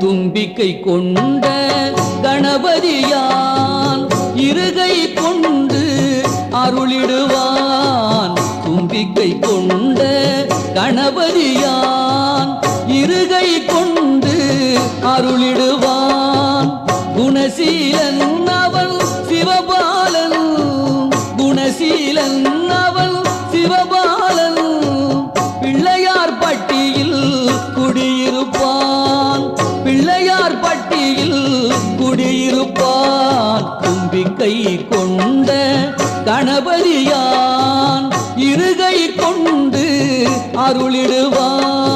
தும்பிக்கை கொண்ட கணபதியான் இருகை கொண்டு அருளிடுவான். தும்பிக்கை கொண்ட கணபதியான் இருகை கொண்டு அருளிடுவான். குணசீலன் அவன் சிவபாலன், குணசீலன் அவன் சிவபாலன். பிள்ளையார் பட்டியில் குடியிருப்பான், பிள்ளையார் பட்டியில் குடியிருப்பான். தும்பிக்கை கொண்ட கணபதியான் இருகை கொண்டு அருளிடுவான்.